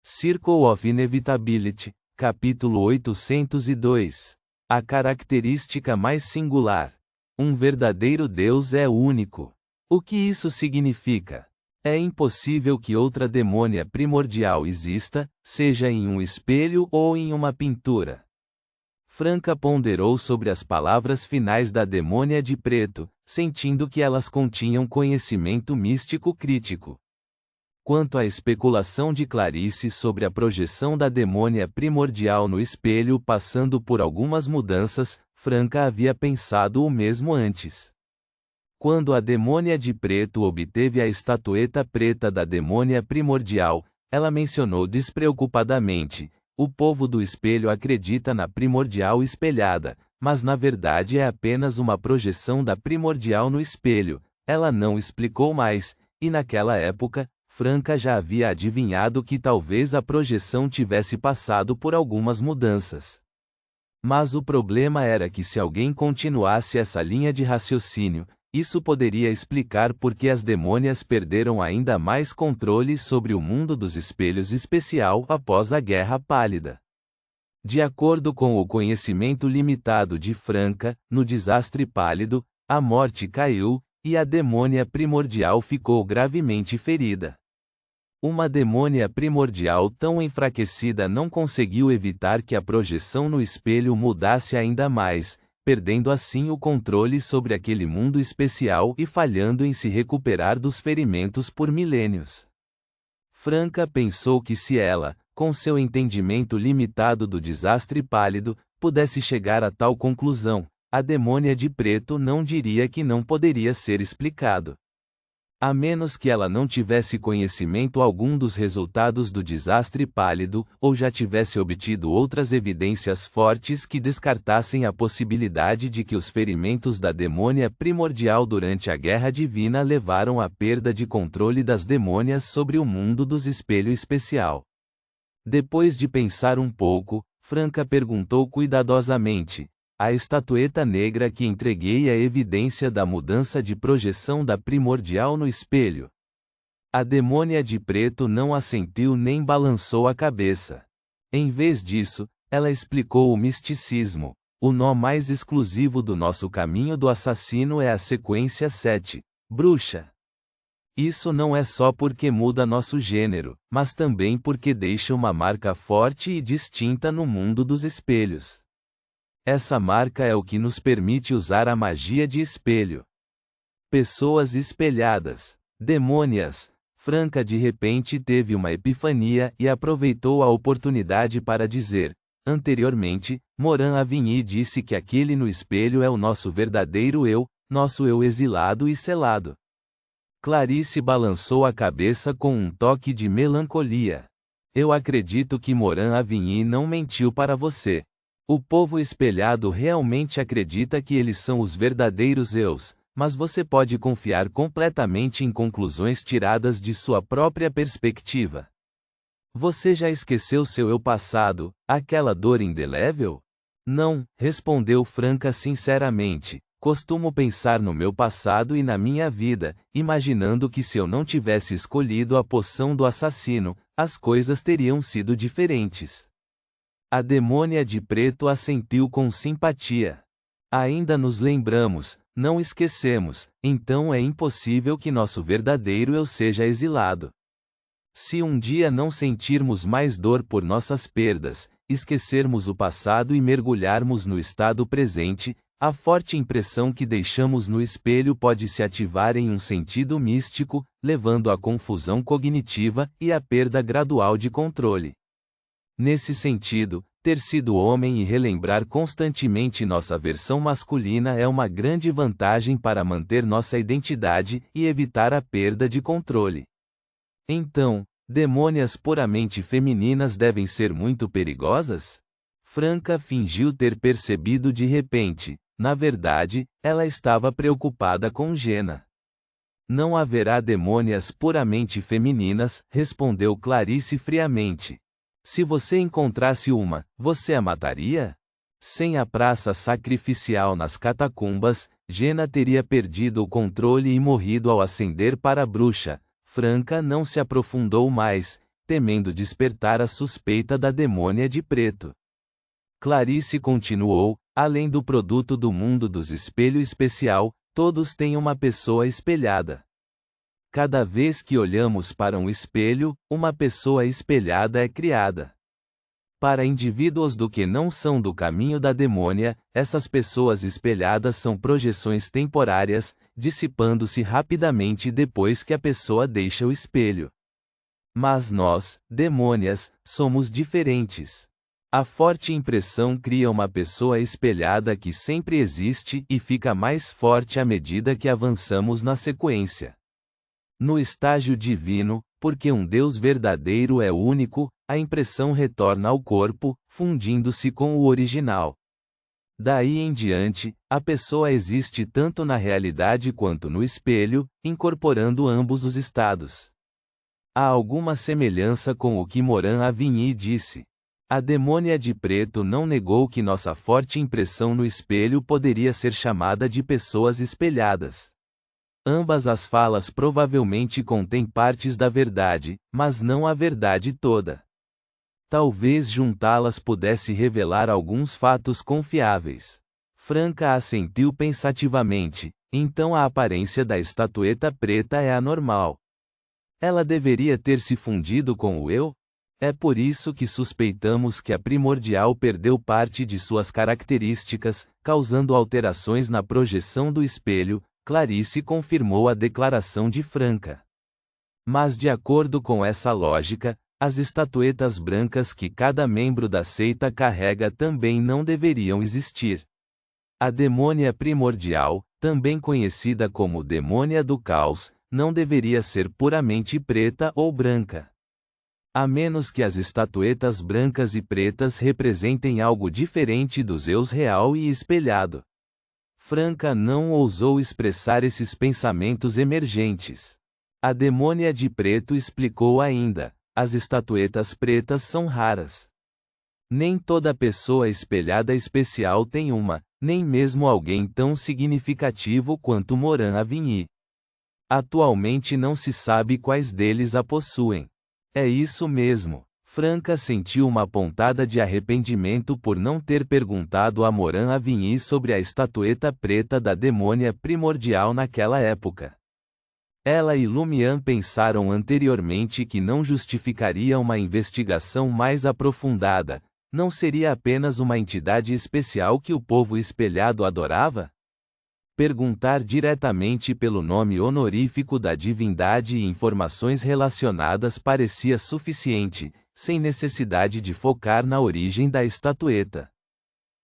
Circle of Inevitability, capítulo 802. A característica mais singular. Um verdadeiro Deus é único. O que isso significa? É impossível que outra demônia primordial exista, seja em um espelho ou em uma pintura. Franca ponderou sobre as palavras finais da demônia de preto, sentindo que elas continham conhecimento místico crítico. Quanto à especulação de Clarice sobre a projeção da demônia primordial no espelho passando por algumas mudanças, Franca havia pensado o mesmo antes. Quando a demônia de preto obteve a estatueta preta da demônia primordial, ela mencionou despreocupadamente: o povo do espelho acredita na primordial espelhada, mas na verdade é apenas uma projeção da primordial no espelho. Ela não explicou mais, e naquela época, Franca já havia adivinhado que talvez a projeção tivesse passado por algumas mudanças. Mas o problema era que se alguém continuasse essa linha de raciocínio, isso poderia explicar por que as demônias perderam ainda mais controle sobre o mundo dos espelhos especial após a Guerra Pálida. De acordo com o conhecimento limitado de Franca, no desastre pálido, a morte caiu, e a demônia primordial ficou gravemente ferida. Uma demônia primordial tão enfraquecida não conseguiu evitar que a projeção no espelho mudasse ainda mais, perdendo assim o controle sobre aquele mundo especial e falhando em se recuperar dos ferimentos por milênios. Franca pensou que se ela, com seu entendimento limitado do desastre pálido, pudesse chegar a tal conclusão, a demônia de preto não diria que não poderia ser explicado. A menos que ela não tivesse conhecimento algum dos resultados do desastre pálido, ou já tivesse obtido outras evidências fortes que descartassem a possibilidade de que os ferimentos da demônia primordial durante a Guerra Divina levaram à perda de controle das demônias sobre o mundo dos espelhos especial. Depois de pensar um pouco, Franca perguntou cuidadosamente: a estatueta negra que entreguei é evidência da mudança de projeção da primordial no espelho? A demônia de preto não assentiu nem balançou a cabeça. Em vez disso, ela explicou o misticismo. O nó mais exclusivo do nosso caminho do assassino é a sequência 7, bruxa. Isso não é só porque muda nosso gênero, mas também porque deixa uma marca forte e distinta no mundo dos espelhos. Essa marca é o que nos permite usar a magia de espelho. Pessoas espelhadas, demônias. Franca de repente teve uma epifania e aproveitou a oportunidade para dizer: anteriormente, Moran Avigny disse que aquele no espelho é o nosso verdadeiro eu, nosso eu exilado e selado. Clarice balançou a cabeça com um toque de melancolia. Eu acredito que Moran Avigny não mentiu para você. O povo espelhado realmente acredita que eles são os verdadeiros eus, mas você pode confiar completamente em conclusões tiradas de sua própria perspectiva. Você já esqueceu seu eu passado, aquela dor indelével? Não, respondeu Franca sinceramente. Costumo pensar no meu passado e na minha vida, imaginando que se eu não tivesse escolhido a poção do assassino, as coisas teriam sido diferentes. A demônia de preto assentiu com simpatia. Ainda nos lembramos, não esquecemos, então é impossível que nosso verdadeiro eu seja exilado. Se um dia não sentirmos mais dor por nossas perdas, esquecermos o passado e mergulharmos no estado presente, a forte impressão que deixamos no espelho pode se ativar em um sentido místico, levando à confusão cognitiva e à perda gradual de controle. Nesse sentido, ter sido homem e relembrar constantemente nossa versão masculina é uma grande vantagem para manter nossa identidade e evitar a perda de controle. Então, demônias puramente femininas devem ser muito perigosas? Franca fingiu ter percebido de repente. Na verdade, ela estava preocupada com Jenna. Não haverá demônias puramente femininas, respondeu Clarice friamente. Se você encontrasse uma, você a mataria? Sem a praça sacrificial nas catacumbas, Jenna teria perdido o controle e morrido ao ascender para a bruxa. Franca não se aprofundou mais, temendo despertar a suspeita da demônia de preto. Clarice continuou: além do produto do mundo dos espelhos especial, todos têm uma pessoa espelhada. Cada vez que olhamos para um espelho, uma pessoa espelhada é criada. Para indivíduos do que não são do caminho da demônia, essas pessoas espelhadas são projeções temporárias, dissipando-se rapidamente depois que a pessoa deixa o espelho. Mas nós, demônias, somos diferentes. A forte impressão cria uma pessoa espelhada que sempre existe e fica mais forte à medida que avançamos na sequência. No estágio divino, porque um Deus verdadeiro é único, a impressão retorna ao corpo, fundindo-se com o original. Daí em diante, a pessoa existe tanto na realidade quanto no espelho, incorporando ambos os estados. Há alguma semelhança com o que Morin Avigny disse. A demônia de preto não negou que nossa forte impressão no espelho poderia ser chamada de pessoas espelhadas. Ambas as falas provavelmente contêm partes da verdade, mas não a verdade toda. Talvez juntá-las pudesse revelar alguns fatos confiáveis. Franca assentiu pensativamente. Então a aparência da estatueta preta é anormal. Ela deveria ter se fundido com o eu? É por isso que suspeitamos que a primordial perdeu parte de suas características, causando alterações na projeção do espelho. Clarice confirmou a declaração de Franca. Mas de acordo com essa lógica, as estatuetas brancas que cada membro da seita carrega também não deveriam existir. A demônia primordial, também conhecida como demônia do caos, não deveria ser puramente preta ou branca. A menos que as estatuetas brancas e pretas representem algo diferente dos eus real e espelhado. Franca não ousou expressar esses pensamentos emergentes. A demônia de preto explicou ainda: as estatuetas pretas são raras. Nem toda pessoa espelhada especial tem uma, nem mesmo alguém tão significativo quanto Morin Avigny. Atualmente não se sabe quais deles a possuem. É isso mesmo. Franca sentiu uma pontada de arrependimento por não ter perguntado a Morin Avigny sobre a estatueta preta da demônia primordial naquela época. Ela e Lumian pensaram anteriormente que não justificaria uma investigação mais aprofundada. Não seria apenas uma entidade especial que o povo espelhado adorava? Perguntar diretamente pelo nome honorífico da divindade e informações relacionadas parecia suficiente, sem necessidade de focar na origem da estatueta.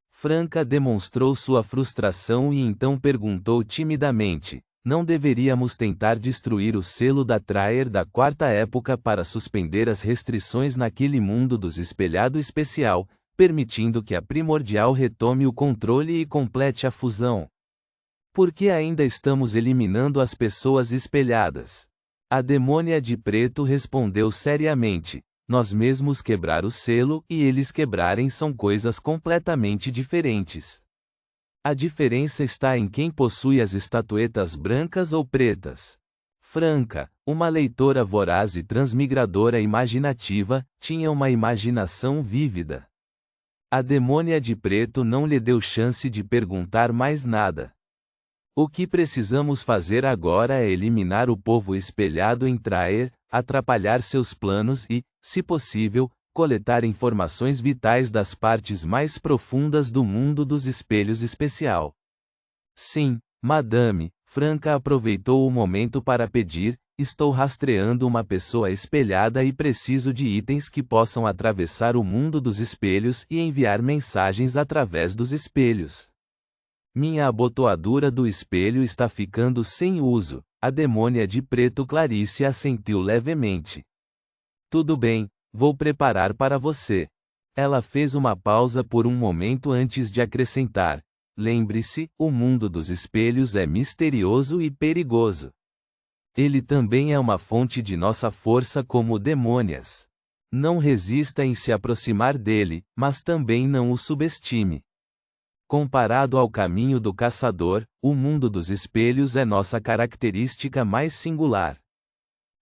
Franca demonstrou sua frustração e então perguntou timidamente: não deveríamos tentar destruir o selo da Traer da quarta época para suspender as restrições naquele mundo dos espelhado especial, permitindo que a primordial retome o controle e complete a fusão? Por que ainda estamos eliminando as pessoas espelhadas? A demônia de preto respondeu seriamente: nós mesmos quebrar o selo e eles quebrarem são coisas completamente diferentes. A diferença está em quem possui as estatuetas brancas ou pretas. Franca, uma leitora voraz e transmigradora imaginativa, tinha uma imaginação vívida. A demônia de preto não lhe deu chance de perguntar mais nada. O que precisamos fazer agora é eliminar o povo espelhado em Traer, atrapalhar seus planos e, se possível, coletar informações vitais das partes mais profundas do mundo dos espelhos especial. Sim, madame, Franca aproveitou o momento para pedir: estou rastreando uma pessoa espelhada e preciso de itens que possam atravessar o mundo dos espelhos e enviar mensagens através dos espelhos. Minha abotoadura do espelho está ficando sem uso. A demônia de preto Clarice assentiu levemente. Tudo bem, vou preparar para você. Ela fez uma pausa por um momento antes de acrescentar: lembre-se, o mundo dos espelhos é misterioso e perigoso. Ele também é uma fonte de nossa força como demônias. Não resista em se aproximar dele, mas também não o subestime. Comparado ao caminho do caçador, o mundo dos espelhos é nossa característica mais singular.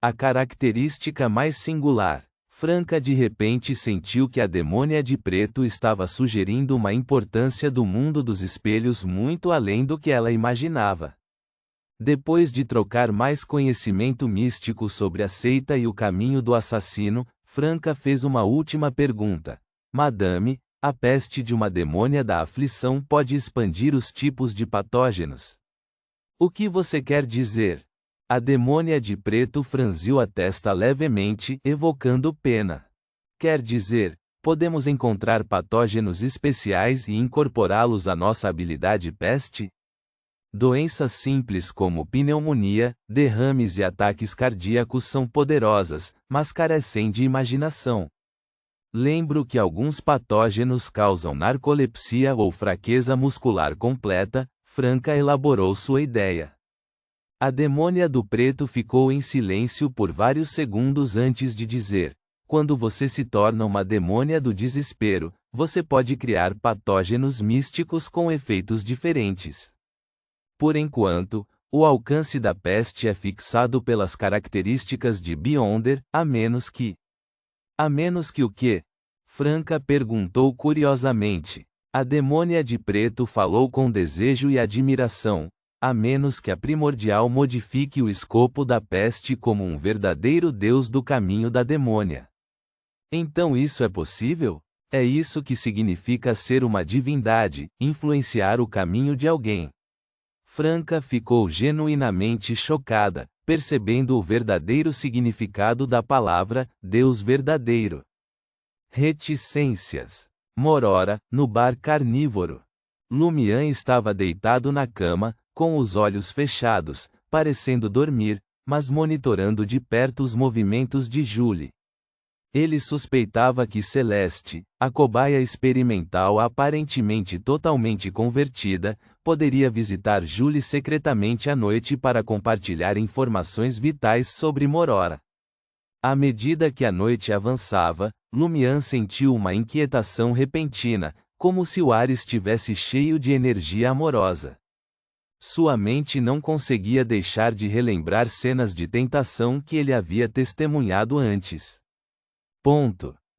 A característica mais singular. Franca de repente sentiu que a demônia de preto estava sugerindo uma importância do mundo dos espelhos muito além do que ela imaginava. Depois de trocar mais conhecimento místico sobre a seita e o caminho do assassino, Franca fez uma última pergunta. Madame, a peste de uma demônia da aflição pode expandir os tipos de patógenos. O que você quer dizer? A demônia de preto franziu a testa levemente, evocando pena. Quer dizer, podemos encontrar patógenos especiais e incorporá-los à nossa habilidade peste? Doenças simples como pneumonia, derrames e ataques cardíacos são poderosas, mas carecem de imaginação. Lembro que alguns patógenos causam narcolepsia ou fraqueza muscular completa. Franca elaborou sua ideia. A demônia do preto ficou em silêncio por vários segundos antes de dizer: quando você se torna uma demônia do desespero, você pode criar patógenos místicos com efeitos diferentes. Por enquanto, o alcance da peste é fixado pelas características de Beyonder, a menos que... A menos que o quê? Franca perguntou curiosamente. A demônia de preto falou com desejo e admiração. A menos que a primordial modifique o escopo da peste como um verdadeiro deus do caminho da demônia. Então isso é possível? É isso que significa ser uma divindade, influenciar o caminho de alguém. Franca ficou genuinamente chocada, percebendo o verdadeiro significado da palavra Deus verdadeiro. Reticências. Morora, no bar carnívoro. Lumian estava deitado na cama, com os olhos fechados, parecendo dormir, mas monitorando de perto os movimentos de Julie. Ele suspeitava que Celeste, a cobaia experimental aparentemente totalmente convertida, poderia visitar Julie secretamente à noite para compartilhar informações vitais sobre Morora. À medida que a noite avançava, Lumian sentiu uma inquietação repentina, como se o ar estivesse cheio de energia amorosa. Sua mente não conseguia deixar de relembrar cenas de tentação que ele havia testemunhado antes. Ponto.